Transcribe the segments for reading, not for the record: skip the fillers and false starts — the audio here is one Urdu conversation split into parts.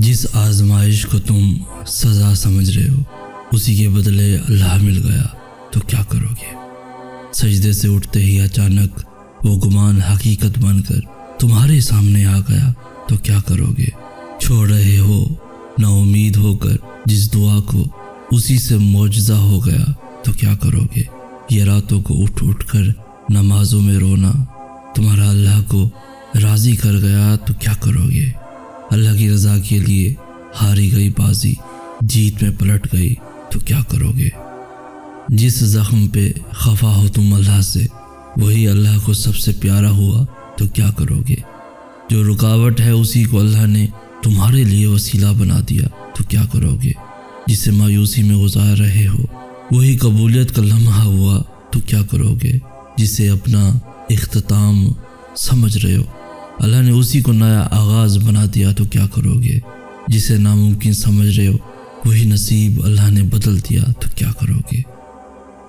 جس آزمائش کو تم سزا سمجھ رہے ہو اسی کے بدلے اللہ مل گیا تو کیا کرو گے؟ سجدے سے اٹھتے ہی اچانک وہ گمان حقیقت بن کر تمہارے سامنے آ گیا تو کیا کرو گے؟ چھوڑ رہے ہو نا امید ہو کر جس دعا کو اسی سے معجزہ ہو گیا تو کیا کرو گے؟ یہ راتوں کو اٹھ اٹھ کر نمازوں میں رونا تمہارا اللہ کو راضی کر گیا تو کیا کرو گے؟ اللہ کی رضا کے لیے ہاری گئی بازی جیت میں پلٹ گئی تو کیا کرو گے؟ جس زخم پہ خفا ہو تم اللہ سے وہی اللہ کو سب سے پیارا ہوا تو کیا کرو گے؟ جو رکاوٹ ہے اسی کو اللہ نے تمہارے لیے وسیلہ بنا دیا تو کیا کرو گے؟ جسے مایوسی میں گزار رہے ہو وہی قبولیت کا لمحہ ہوا تو کیا کرو گے؟ جسے اپنا اختتام سمجھ رہے ہو اللہ نے اسی کو نیا آغاز بنا دیا تو کیا کرو گے؟ جسے ناممکن سمجھ رہے ہو وہی نصیب اللہ نے بدل دیا تو کیا کرو گے؟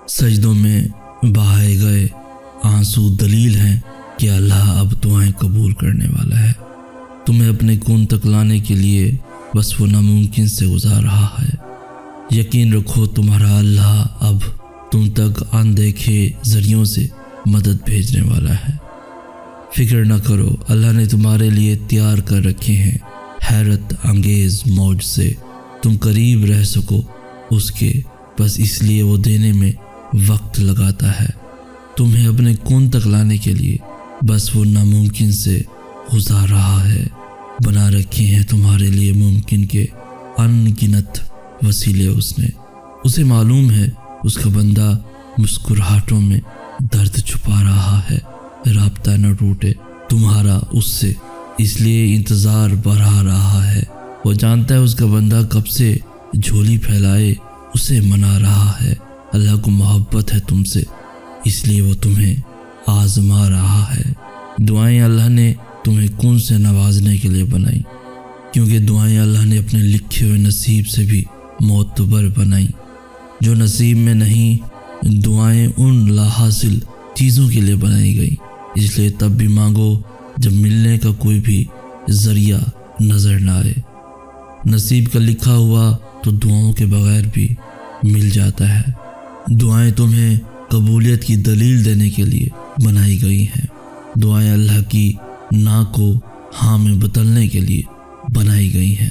سجدوں میں بہائے گئے آنسو دلیل ہیں کہ اللہ اب دعائیں قبول کرنے والا ہے۔ تمہیں اپنے کون تک لانے کے لیے بس وہ ناممکن سے گزار رہا ہے۔ یقین رکھو تمہارا اللہ اب تم تک اندیکھے ذریعوں سے مدد بھیجنے والا ہے۔ فکر نہ کرو، اللہ نے تمہارے لیے تیار کر رکھے ہیں حیرت انگیز موج سے، تم قریب رہ سکو اس کے، بس اس لیے وہ دینے میں وقت لگاتا ہے۔ تمہیں اپنے کون تک لانے کے لیے بس وہ ناممکن سے گزار رہا ہے۔ بنا رکھے ہیں تمہارے لیے ممکن کے ان گنت وسیلے اس نے۔ اسے معلوم ہے اس کا بندہ مسکراہٹوں میں درد چھپا رہا ہے، رابطہ نہ ٹوٹے تمہارا اس سے، اس لیے انتظار بڑھا رہا ہے۔ وہ جانتا ہے اس کا بندہ کب سے جھولی پھیلائے اسے منا رہا ہے۔ اللہ کو محبت ہے تم سے، اس لیے وہ تمہیں آزما رہا ہے۔ دعائیں اللہ نے تمہیں کون سے نوازنے کے لیے بنائی، کیونکہ دعائیں اللہ نے اپنے لکھے ہوئے نصیب سے بھی معتبر بنائی۔ جو نصیب میں نہیں، دعائیں ان لا حاصل چیزوں کے لیے بنائی گئی، اس لیے تب بھی مانگو جب ملنے کا کوئی بھی ذریعہ نظر نہ آئے۔ نصیب کا لکھا ہوا تو دعاؤں کے بغیر بھی مل جاتا ہے۔ دعائیں تمہیں قبولیت کی دلیل دینے کے لیے بنائی گئی ہیں۔ دعائیں اللہ کی نا کو ہاں میں بدلنے کے لیے بنائی گئی ہیں۔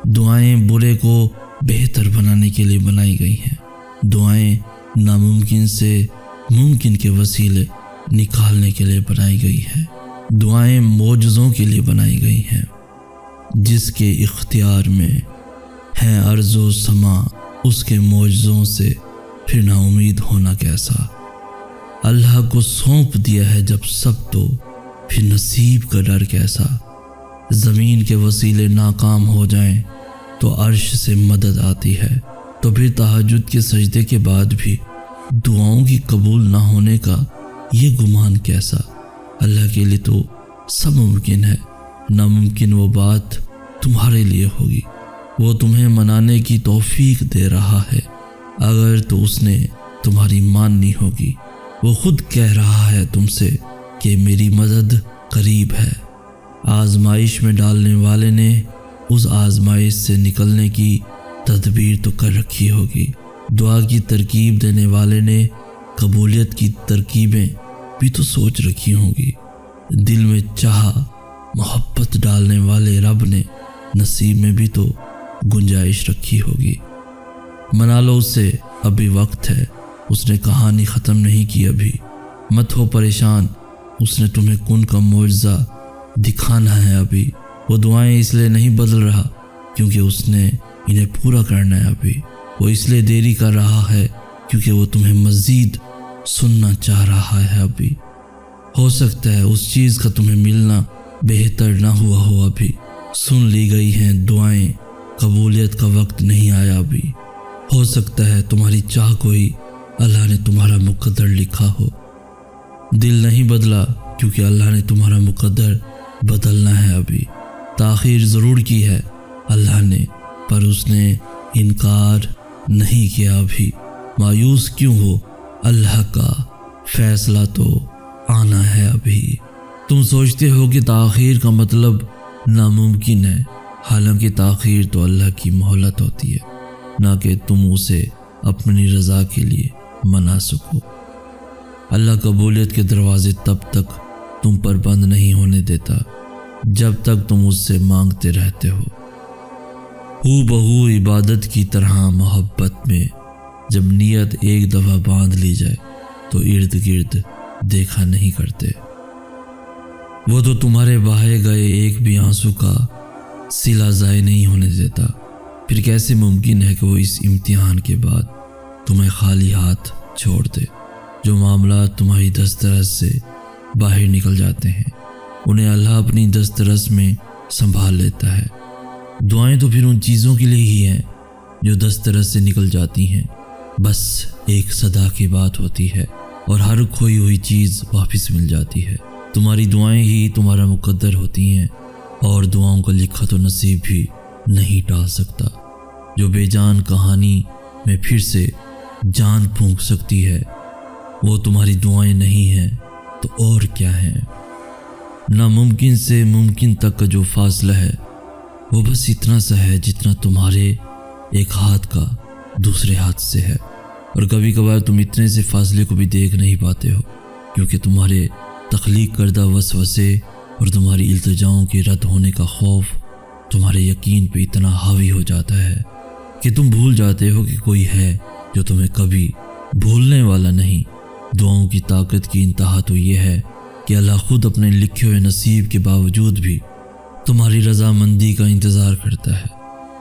دعائیں برے کو بہتر بنانے کے لیے بنائی گئی ہیں۔ دعائیں ناممکن سے ممکن کے وسیلے نکالنے کے لیے بنائی گئی ہیں۔ دعائیں معجزوں کے لیے بنائی گئی ہیں۔ جس کے اختیار میں ہے ارض و سما، اس کے معجزوں سے پھر نا امید ہونا کیسا۔ اللہ کو سونپ دیا ہے جب سب تو پھر نصیب کا ڈر کیسا۔ زمین کے وسیلے ناکام ہو جائیں تو عرش سے مدد آتی ہے، تو پھر تہجد کے سجدے کے بعد بھی دعاؤں کی قبول نہ ہونے کا یہ گمان کیسا۔ اللہ کے لیے تو سب ممکن ہے، ناممکن وہ بات تمہارے لیے ہوگی۔ وہ تمہیں منانے کی توفیق دے رہا ہے اگر تو اس نے تمہاری ماننی ہوگی۔ وہ خود کہہ رہا ہے تم سے کہ میری مدد قریب ہے۔ آزمائش میں ڈالنے والے نے اس آزمائش سے نکلنے کی تدبیر تو کر رکھی ہوگی۔ دعا کی ترکیب دینے والے نے قبولیت کی ترکیبیں بھی تو سوچ رکھی ہوں گی۔ دل میں چاہ محبت ڈالنے والے رب نے نصیب میں بھی تو گنجائش رکھی ہوگی۔ منا لو اسے، ابھی وقت ہے، اس نے کہانی ختم نہیں کی ابھی۔ مت ہو پریشان، اس نے تمہیں کن کا معجزہ دکھانا ہے ابھی۔ وہ دعائیں اس لیے نہیں بدل رہا کیونکہ اس نے انہیں پورا کرنا ہے ابھی۔ وہ اس لیے دیری کر رہا ہے کیونکہ وہ تمہیں مزید سننا چاہ رہا ہے ابھی۔ ہو سکتا ہے اس چیز کا تمہیں ملنا بہتر نہ ہوا ہو ابھی۔ سن لی گئی ہیں دعائیں، قبولیت کا وقت نہیں آیا ابھی۔ ہو سکتا ہے تمہاری چاہ کو ہی اللہ نے تمہارا مقدر لکھا ہو۔ دل نہیں بدلا کیونکہ اللہ نے تمہارا مقدر بدلنا ہے ابھی۔ تاخیر ضرور کی ہے اللہ نے، پر اس نے انکار نہیں کیا ابھی۔ مایوس کیوں ہو، اللہ کا فیصلہ تو آنا ہے ابھی۔ تم سوچتے ہو کہ تاخیر کا مطلب ناممکن ہے، حالانکہ تاخیر تو اللہ کی مہلت ہوتی ہے، نہ کہ تم اسے اپنی رضا کے لیے منا سکو۔ اللہ قبولیت کے دروازے تب تک تم پر بند نہیں ہونے دیتا جب تک تم اس سے مانگتے رہتے ہو۔ بہو عبادت کی طرح محبت میں جب نیت ایک دفعہ باندھ لی جائے تو ارد گرد دیکھا نہیں کرتے۔ وہ تو تمہارے بہائے گئے ایک بھی آنسو کا صلہ ضائع نہیں ہونے دیتا، پھر کیسے ممکن ہے کہ وہ اس امتحان کے بعد تمہیں خالی ہاتھ چھوڑ دے؟ جو معاملات تمہاری دسترس سے باہر نکل جاتے ہیں انہیں اللہ اپنی دسترس میں سنبھال لیتا ہے۔ دعائیں تو پھر ان چیزوں کے لیے ہی ہیں جو دسترس سے نکل جاتی ہیں، بس ایک صدا کی بات ہوتی ہے اور ہر کھوئی ہوئی چیز واپس مل جاتی ہے۔ تمہاری دعائیں ہی تمہارا مقدر ہوتی ہیں اور دعاؤں کا لکھا تو نصیب بھی نہیں ٹال سکتا۔ جو بے جان کہانی میں پھر سے جان پھونک سکتی ہے وہ تمہاری دعائیں نہیں ہیں تو اور کیا ہیں؟ ناممکن سے ممکن تک کا جو فاصلہ ہے وہ بس اتنا سا ہے جتنا تمہارے ایک ہاتھ کا دوسرے ہاتھ سے ہے، اور کبھی کبھار تم اتنے سے فاصلے کو بھی دیکھ نہیں پاتے ہو کیونکہ تمہارے تخلیق کردہ وسوسے اور تمہاری التجاؤں کے رد ہونے کا خوف تمہارے یقین پہ اتنا حاوی ہو جاتا ہے کہ تم بھول جاتے ہو کہ کوئی ہے جو تمہیں کبھی بھولنے والا نہیں۔ دعاؤں کی طاقت کی انتہا تو یہ ہے کہ اللہ خود اپنے لکھے ہوئے نصیب کے باوجود بھی تمہاری رضامندی کا انتظار کرتا ہے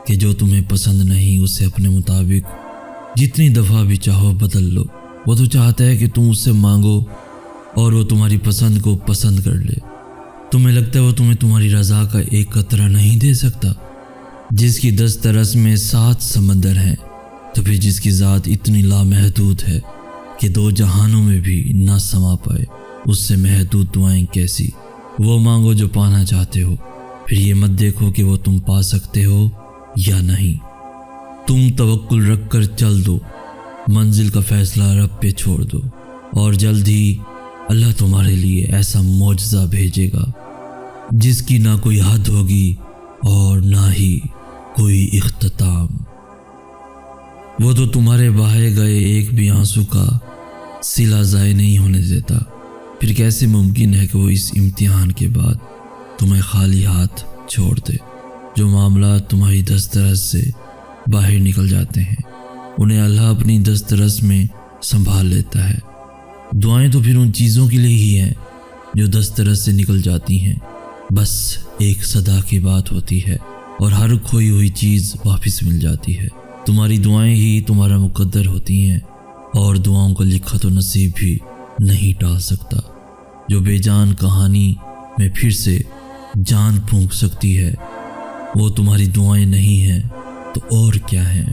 کہ جو تمہیں پسند نہیں اسے اپنے مطابق جتنی دفعہ بھی چاہو بدل لو۔ وہ تو چاہتا ہے کہ تم اس سے مانگو اور وہ تمہاری پسند کو پسند کر لے۔ تمہیں لگتا ہے وہ تمہیں تمہاری رضا کا ایک قطرہ نہیں دے سکتا؟ جس کی دسترس میں 7 سمندر ہیں تو پھر جس کی ذات اتنی لامحدود ہے کہ 2 جہانوں میں بھی نہ سما پائے، اس سے محدود دعائیں کیسی؟ وہ مانگو جو پانا چاہتے ہو، پھر یہ مت دیکھو کہ وہ تم پا سکتے ہو یا نہیں۔ تم توکل رکھ کر چل دو، منزل کا فیصلہ رب پہ چھوڑ دو، اور جلد ہی اللہ تمہارے لیے ایسا معجزہ بھیجے گا جس کی نہ کوئی حد ہوگی اور نہ ہی کوئی اختتام۔ وہ تو تمہارے بہائے گئے ایک بھی آنسو کا صلہ ضائع نہیں ہونے دیتا، پھر کیسے ممکن ہے کہ وہ اس امتحان کے بعد تمہیں خالی ہاتھ چھوڑ دے؟ جو معاملات تمہاری دسترس سے باہر نکل جاتے ہیں انہیں اللہ اپنی دسترس میں سنبھال لیتا ہے۔ دعائیں تو پھر ان چیزوں کے لیے ہی ہیں جو دسترس سے نکل جاتی ہیں، بس ایک صدا کی بات ہوتی ہے اور ہر کھوئی ہوئی چیز واپس مل جاتی ہے۔ تمہاری دعائیں ہی تمہارا مقدر ہوتی ہیں اور دعاؤں کا لکھا تو نصیب بھی نہیں ٹال سکتا۔ جو بے جان کہانی میں پھر سے جان پھونک سکتی ہے وہ تمہاری دعائیں نہیں ہیں تو اور کیا ہیں؟